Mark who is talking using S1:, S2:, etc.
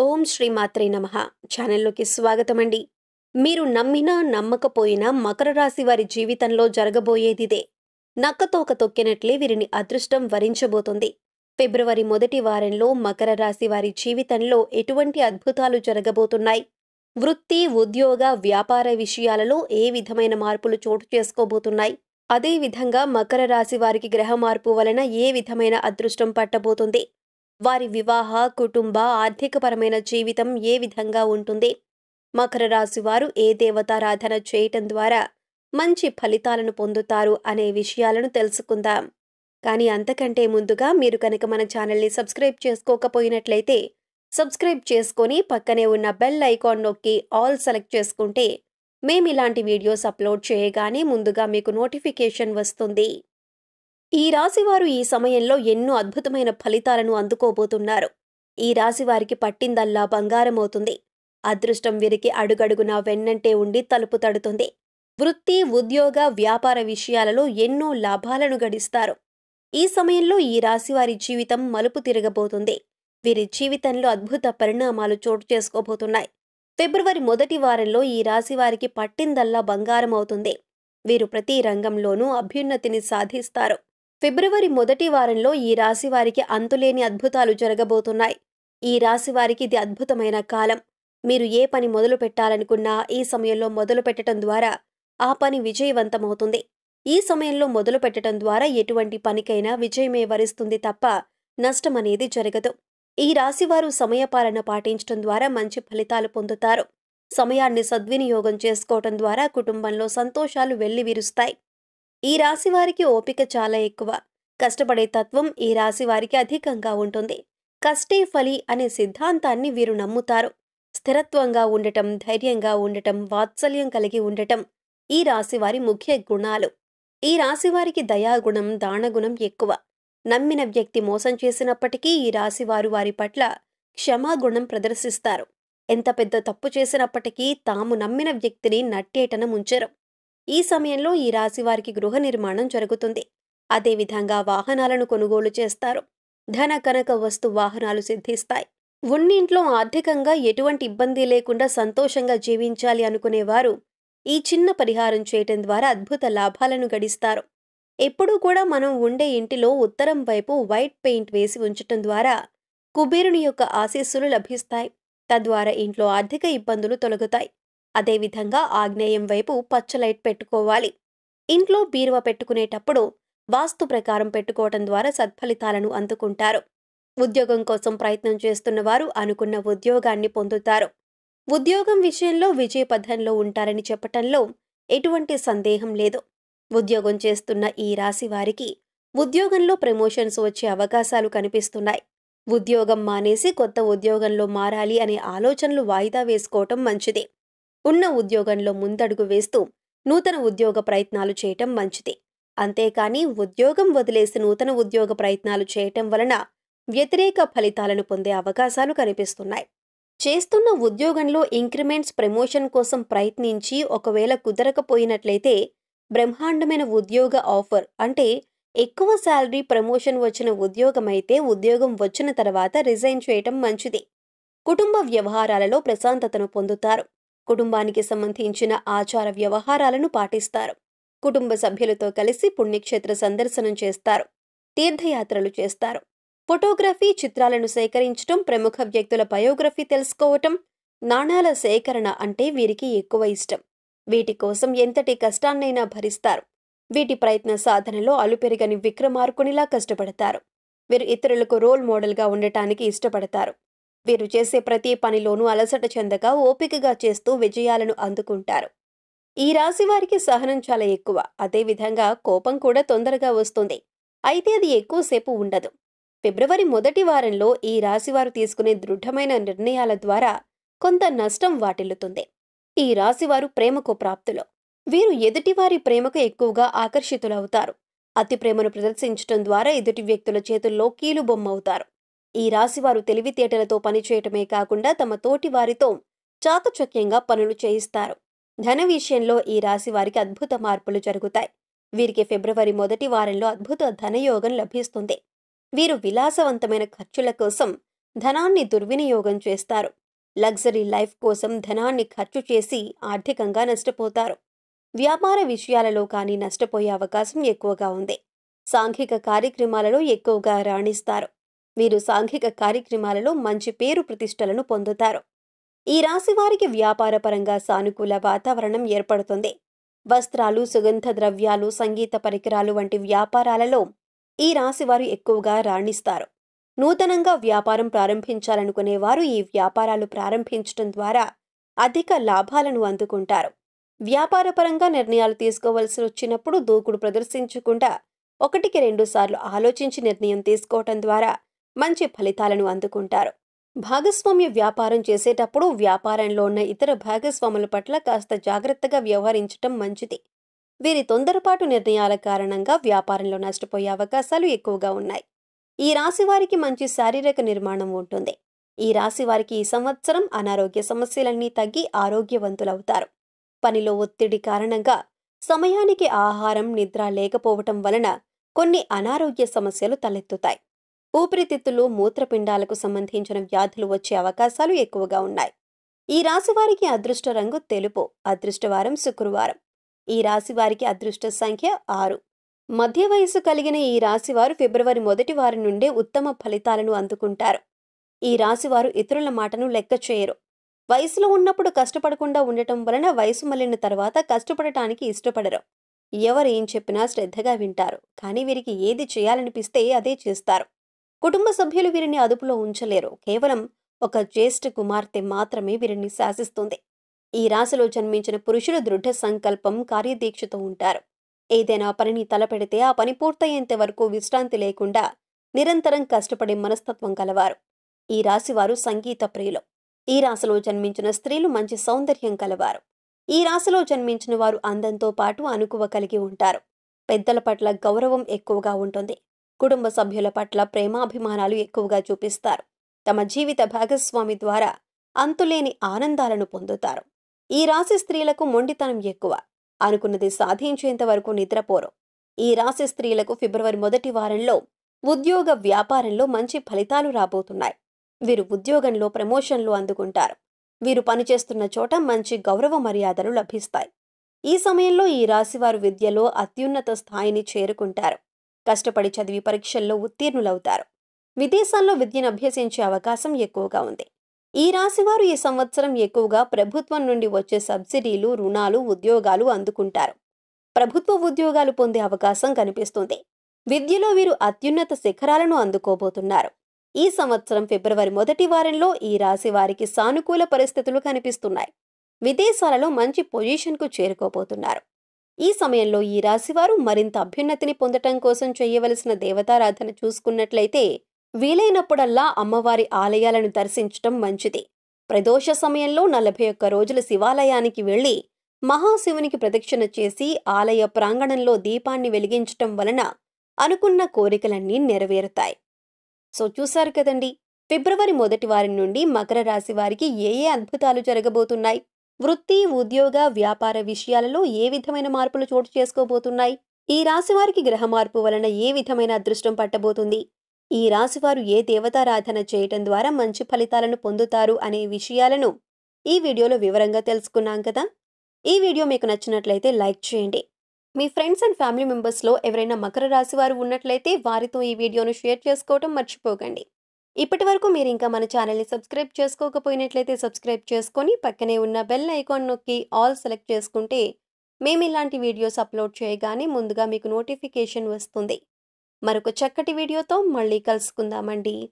S1: ఓం శ్రీ మాత్రే నమః ఛానల్లోకి స్వాగతమండి. మీరు నమ్మినా నమ్మకపోయినా మకర రాశి వారి జీవితంలో జరగబోయేదిదే. నక్కతోక తొక్కినట్లే వీరిని అదృష్టం వరించబోతుంది. ఫిబ్రవరి మొదటి వారంలో మకర రాశి వారి జీవితంలో ఎటువంటి అద్భుతాలు జరగబోతున్నాయి? వృత్తి, ఉద్యోగ, వ్యాపార విషయాలలో ఏ విధమైన మార్పులు చోటు చేసుకోబోతున్నాయి? అదేవిధంగా మకర రాశి వారికి గ్రహ మార్పు వలన ఏ విధమైన అదృష్టం పట్టబోతుంది? వారి వివాహ, కుటుంబ, ఆర్థికపరమైన జీవితం ఏ విధంగా ఉంటుంది? మకర రాశి వారు ఏ దేవతారాధన చేయటం ద్వారా మంచి ఫలితాలను పొందుతారు అనే విషయాలను తెలుసుకుందాం. కానీ అంతకంటే ముందుగా మీరు కనుక మన ఛానల్ని సబ్స్క్రైబ్ చేసుకోకపోయినట్లయితే సబ్స్క్రైబ్ చేసుకొని పక్కనే ఉన్న బెల్ ఐకాన్ నొక్కి ఆల్ సెలెక్ట్ చేసుకుంటే మేమిలాంటి వీడియోస్ అప్లోడ్ చేయగానే ముందుగా మీకు నోటిఫికేషన్ వస్తుంది. ఈ రాశివారు ఈ సమయంలో ఎన్నో అద్భుతమైన ఫలితాలను అందుకోబోతున్నారు. ఈ రాశివారికి పట్టిందల్లా బంగారమవుతుంది. అదృష్టం వీరికి అడుగడుగునా వెన్నంటే ఉండి తలుపు తడుతుంది. వృత్తి, ఉద్యోగ, వ్యాపార విషయాలలో ఎన్నో లాభాలను గడిస్తారు. ఈ సమయంలో ఈ రాశివారి జీవితం మలుపు తిరగబోతుంది. వీరి జీవితంలో అద్భుత పరిణామాలు చోటు చేసుకోబోతున్నాయి. ఫిబ్రవరి మొదటి వారంలో ఈ రాశివారికి పట్టిందల్లా బంగారం అవుతుంది. వీరు ప్రతి రంగంలోనూ అభ్యున్నతిని సాధిస్తారు. ఫిబ్రవరి మొదటి వారంలో ఈ రాశివారికి అంతులేని అద్భుతాలు జరగబోతున్నాయి. ఈ రాశివారికి ఇది అద్భుతమైన కాలం. మీరు ఏ పని మొదలు పెట్టాలనుకున్నా ఈ సమయంలో మొదలు పెట్టడం ద్వారా ఆ పని విజయవంతమవుతుంది. ఈ సమయంలో మొదలు పెట్టడం ద్వారా ఎటువంటి పనికైనా విజయమే వరిస్తుంది తప్ప నష్టమనేది జరగదు. ఈ రాశివారు సమయపాలన పాటించడం ద్వారా మంచి ఫలితాలు పొందుతారు. సమయాన్ని సద్వినియోగం చేసుకోవటం ద్వారా కుటుంబంలో సంతోషాలు వెల్లివిరుస్తాయి. ఈ రాశివారికి ఓపిక చాలా ఎక్కువ. కష్టపడే తత్వం ఈ రాశివారికి అధికంగా ఉంటుంది. కష్టే ఫలి అనే సిద్ధాంతాన్ని వీరు నమ్ముతారు. స్థిరత్వంగా ఉండటం, ధైర్యంగా ఉండటం, వాత్సల్యం కలిగి ఉండటం ఈ రాశివారి ముఖ్య గుణాలు. ఈ రాశివారికి దయాగుణం, దానగుణం ఎక్కువ. నమ్మిన వ్యక్తి మోసం చేసినప్పటికీ ఈ రాశివారు వారి పట్ల క్షమాగుణం ప్రదర్శిస్తారు. ఎంత పెద్ద తప్పు చేసినప్పటికీ తాము నమ్మిన వ్యక్తిని నట్టేటన ముంచరు. ఈ సమయంలో ఈ రాశివారికి గృహ నిర్మాణం జరుగుతుంది. అదేవిధంగా వాహనాలను కొనుగోలు చేస్తారు. ధన, కనక, వస్తు వాహనాలు సిద్ధిస్తాయి. ఉన్నింట్లో ఆర్థికంగా ఎటువంటి ఇబ్బంది లేకుండా సంతోషంగా జీవించాలి అనుకునేవారు ఈ చిన్న పరిహారం చేయటం ద్వారా అద్భుత లాభాలను గడిస్తారు. ఎప్పుడూ కూడా మనం ఉండే ఇంటిలో ఉత్తరం వైపు వైట్ పెయింట్ వేసి ఉంచటం ద్వారా కుబేరుని యొక్క ఆశీస్సులు లభిస్తాయి. తద్వారా ఇంట్లో ఆర్థిక ఇబ్బందులు తొలగుతాయి. అదేవిధంగా ఆగ్నేయం వైపు పచ్చ లైట్ పెట్టుకోవాలి. ఇంట్లో బీరువా పెట్టుకునేటప్పుడు వాస్తు ప్రకారం పెట్టుకోవటం ద్వారా సత్ఫలితాలను అందుకుంటారు. ఉద్యోగం కోసం ప్రయత్నం చేస్తున్న వారు అనుకున్న ఉద్యోగాన్ని పొందుతారు. ఉద్యోగం విషయంలో విజయపథంలో ఉంటారని చెప్పటంలో ఎటువంటి సందేహం లేదు. ఉద్యోగం చేస్తున్న ఈ రాశి వారికి ఉద్యోగంలో ప్రమోషన్స్ వచ్చే అవకాశాలు కనిపిస్తున్నాయి. ఉద్యోగం మానేసి కొత్త ఉద్యోగంలో మారాలి అనే ఆలోచనలు వాయిదా వేసుకోవటం మంచిది. ఉన్న ఉద్యోగంలో ముందడుగు వేస్తూ నూతన ఉద్యోగ ప్రయత్నాలు చేయటం మంచిది. అంతేకాని ఉద్యోగం వదిలేసి నూతన ఉద్యోగ ప్రయత్నాలు చేయటం వలన వ్యతిరేక ఫలితాలను పొందే అవకాశాలు కనిపిస్తున్నాయి. చేస్తున్న ఉద్యోగంలో ఇంక్రిమెంట్స్, ప్రమోషన్ కోసం ప్రయత్నించి ఒకవేళ కుదరకపోయినట్లయితే బ్రహ్మాండమైన ఉద్యోగ ఆఫర్ అంటే ఎక్కువ శాలరీ, ప్రమోషన్ వచ్చిన ఉద్యోగమైతే ఉద్యోగం వచ్చిన తర్వాత రిజైన్ చేయటం మంచిది. కుటుంబ వ్యవహారాలలో ప్రశాంతతను పొందుతారు. కుటుంబానికి సంబంధించిన ఆచార వ్యవహారాలను పాటిస్తారు. కుటుంబ సభ్యులతో కలిసి పుణ్యక్షేత్ర సందర్శనం చేస్తారు. తీర్థయాత్రలు చేస్తారు. ఫోటోగ్రఫీ, చిత్రాలను సేకరించటం, ప్రముఖ వ్యక్తుల బయోగ్రఫీ తెలుసుకోవటం, నాణాల సేకరణ అంటే వీరికి ఎక్కువ ఇష్టం. వీటి కోసం ఎంతటి కష్టాన్నైనా భరిస్తారు. వీటి ప్రయత్న సాధనలో అలుపెరగని విక్రమార్కునిలా కష్టపడతారు. వీరు ఇతరులకు రోల్ మోడల్గా ఉండటానికి ఇష్టపడతారు. వీరు చేసే ప్రతి పనిలోనూ అలసట చెందగా ఓపికగా చేస్తూ విజయాలను అందుకుంటారు. ఈ రాశి వారికి సహనం చాలా ఎక్కువ. అదేవిధంగా కోపం కూడా తొందరగా వస్తుంది. అయితే అది ఎక్కువసేపు ఉండదు. ఫిబ్రవరి మొదటి వారంలో ఈ రాశివారు తీసుకునే దృఢమైన నిర్ణయాల ద్వారా కొంత నష్టం వాటిల్లుతుంది. ఈ రాశివారు ప్రేమకు ప్రాప్తులు. వీరు ఎదుటివారి ప్రేమకు ఎక్కువగా ఆకర్షితులవుతారు. అతి ప్రేమను ప్రదర్శించటం ద్వారా ఎదుటి వ్యక్తుల చేతుల్లో కీలుబొమ్మవుతారు. ఈ రాశివారు తెలివితేటలతో పనిచేయటమే కాకుండా తమ తోటి వారితో చాకచక్యంగా పనులు చేయిస్తారు. ధన విషయంలో ఈ రాశి వారికి అద్భుత మార్పులు జరుగుతాయి. వీరికి ఫిబ్రవరి మొదటి వారంలో అద్భుత ధనయోగం లభిస్తుంది. వీరు విలాసవంతమైన ఖర్చుల కోసం ధనాన్ని దుర్వినియోగం చేస్తారు. లగ్జరీ లైఫ్ కోసం ధనాన్ని ఖర్చు చేసి ఆర్థికంగా నష్టపోతారు. వ్యాపార విషయాలలో కానీ నష్టపోయే అవకాశం ఎక్కువగా ఉంది. సాంఘిక కార్యక్రమాలలో ఎక్కువగా రాణిస్తారు. వీరు సాంఘిక కార్యక్రమాలలో మంచి పేరు ప్రతిష్టలను పొందుతారు. ఈ రాశి వారికి వ్యాపారపరంగా సానుకూల వాతావరణం ఏర్పడుతుంది. వస్త్రాలు, సుగంధ ద్రవ్యాలు, సంగీత పరికరాలు వంటి వ్యాపారాలలో ఈ రాశివారు ఎక్కువగా రాణిస్తారు. నూతనంగా వ్యాపారం ప్రారంభించాలనుకునేవారు ఈ వ్యాపారాలు ప్రారంభించడం ద్వారా అధిక లాభాలను అందుకుంటారు. వ్యాపారపరంగా నిర్ణయాలు తీసుకోవలసి వచ్చినప్పుడు దూకుడు ప్రదర్శించకుండా 1-2 సార్లు ఆలోచించి నిర్ణయం తీసుకోవటం ద్వారా మంచి ఫలితాలను అందుకుంటారు. భాగస్వామ్య వ్యాపారం చేసేటప్పుడు వ్యాపారంలో ఉన్న ఇతర భాగస్వాముల పట్ల కాస్త జాగ్రత్తగా వ్యవహరించటం మంచిది. వీరి తొందరపాటు నిర్ణయాల కారణంగా వ్యాపారంలో నష్టపోయే అవకాశాలు ఎక్కువగా ఉన్నాయి. ఈ రాశి వారికి మంచి శారీరక నిర్మాణం ఉంటుంది. ఈ రాశి వారికి ఈ సంవత్సరం అనారోగ్య సమస్యలన్నీ తగ్గి ఆరోగ్యవంతులవుతారు. పనిలో ఒత్తిడి కారణంగా సమయానికి ఆహారం, నిద్ర లేకపోవటం వలన కొన్ని అనారోగ్య సమస్యలు తలెత్తుతాయి. ఊపిరితిత్తులు, మూత్రపిండాలకు సంబంధించిన వ్యాధులు వచ్చే అవకాశాలు ఎక్కువగా ఉన్నాయి. ఈ రాశి వారికి అదృష్ట రంగు తెలుపు. అదృష్టవారం శుక్రవారం. ఈ రాశి వారికి అదృష్ట సంఖ్య 6. మధ్య వయసు కలిగిన ఈ రాశివారు ఫిబ్రవరి 1 వారం నుండే ఉత్తమ ఫలితాలను అందుకుంటారు. ఈ రాశివారు ఇతరుల మాటను లెక్క చేయరు. వయసులో ఉన్నప్పుడు కష్టపడకుండా ఉండటం వలన వయసు మళ్ళిన తర్వాత కష్టపడటానికి ఇష్టపడరు. ఎవరేం చెప్పినా శ్రద్ధగా వింటారు. కానీ వీరికి ఏది చేయాలనిపిస్తే అదే చేస్తారు. కుటుంబ సభ్యులు వీరిని అదుపులో ఉంచలేరు. కేవలం ఒక జ్యేష్ఠ కుమార్తె మాత్రమే వీరిని శాసిస్తుంది. ఈ రాశిలో జన్మించిన పురుషులు దృఢ సంకల్పం, కార్యదీక్షతో ఉంటారు. ఏదైనా పనిని తలపెడితే ఆ పని పూర్తయ్యేంత వరకు విశ్రాంతి లేకుండా నిరంతరం కష్టపడే మనస్తత్వం కలవారు. ఈ రాశివారు సంగీత ప్రియులు. ఈ రాశిలో జన్మించిన స్త్రీలు మంచి సౌందర్యం కలవారు. ఈ రాశిలో జన్మించిన వారు అందంతో పాటు అణకువ కలిగి ఉంటారు. పెద్దల పట్ల గౌరవం ఎక్కువగా ఉంటుంది. కుటుంబ సభ్యుల పట్ల ప్రేమాభిమానాలు ఎక్కువగా చూపిస్తారు. తమ జీవిత భాగస్వామి ద్వారా అంతులేని ఆనందాలను పొందుతారు. ఈ రాశి స్త్రీలకు మొండితనం ఎక్కువ. అనుకున్నది సాధించేంత వరకు నిద్రపోరు. ఈ రాశి స్త్రీలకు ఫిబ్రవరి 1 వారంలో ఉద్యోగ, వ్యాపారంలో మంచి ఫలితాలు రాబోతున్నాయి. వీరు ఉద్యోగంలో ప్రమోషన్లు అందుకుంటారు. వీరు పనిచేస్తున్న చోట మంచి గౌరవ మర్యాదలు లభిస్తాయి. ఈ సమయంలో ఈ రాశివారు విద్యలో అత్యున్నత స్థాయిని చేరుకుంటారు. కష్టపడి చదివి పరీక్షల్లో ఉత్తీర్ణులవుతారు. విదేశాల్లో విద్యను అభ్యసించే అవకాశం ఎక్కువగా ఉంది. ఈ రాశివారు ఈ సంవత్సరం ఎక్కువగా ప్రభుత్వం నుండి వచ్చే సబ్సిడీలు, రుణాలు, ఉద్యోగాలు అందుకుంటారు. ప్రభుత్వ ఉద్యోగాలు పొందే అవకాశం కనిపిస్తుంది. విద్యలో వీరు అత్యున్నత శిఖరాలను అందుకోబోతున్నారు. ఈ సంవత్సరం ఫిబ్రవరి 1 వారంలో ఈ రాశి వారికి సానుకూల పరిస్థితులు కనిపిస్తున్నాయి. విదేశాలలో మంచి పొజిషన్కు చేరుకోబోతున్నారు. ఈ సమయంలో ఈ రాశివారు మరింత అభ్యున్నతిని పొందటం కోసం చేయవలసిన దేవతారాధన చూసుకున్నట్లయితే వీలైనప్పుడల్లా అమ్మవారి ఆలయాలను దర్శించటం మంచిది. ప్రదోష సమయంలో 41 రోజులు శివాలయానికి వెళ్లి మహాశివునికి ప్రదక్షిణ చేసి ఆలయ ప్రాంగణంలో దీపాన్ని వెలిగించటం వలన అనుకున్న కోరికలన్నీ నెరవేరుతాయి. సో చూశారు కదండి, ఫిబ్రవరి 1 వారం నుండి మకర రాశి వారికి ఏ అద్భుతాలు జరగబోతున్నాయి, వృత్తి, ఉద్యోగ, వ్యాపార విషయాలలో ఏ విధమైన మార్పులు చోటు చేసుకోబోతున్నాయి, ఈ రాశి వారికి గ్రహ మార్పు వలన ఏ విధమైన అదృష్టం పట్టబోతుంది, ఈ రాశివారు ఏ దేవతారాధన చేయటం ద్వారా మంచి ఫలితాలను పొందుతారు అనే విషయాలను ఈ వీడియోలో వివరంగా తెలుసుకున్నాం కదా. ఈ వీడియో మీకు నచ్చినట్లయితే లైక్ చేయండి. మీ ఫ్రెండ్స్ అండ్ ఫ్యామిలీ మెంబర్స్లో ఎవరైనా మకర రాశి వారు ఉన్నట్లయితే వారితో ఈ వీడియోను షేర్ చేసుకోవటం మర్చిపోకండి. ఇప్పటి వరకు మీరు ఇంకా మన ఛానల్ని సబ్స్క్రైబ్ చేసుకోకపోయినట్లయితే సబ్స్క్రైబ్ చేసుకొని పక్కనే ఉన్న బెల్ ఐకాన్ నొక్కి ఆల్ సెలెక్ట్ చేసుకుంటే మేము ఇలాంటి వీడియోస్ అప్లోడ్ చేయగానే ముందుగా మీకు నోటిఫికేషన్ వస్తుంది. మరొక చక్కటి వీడియోతో మళ్ళీ కలుసుకుందామండి.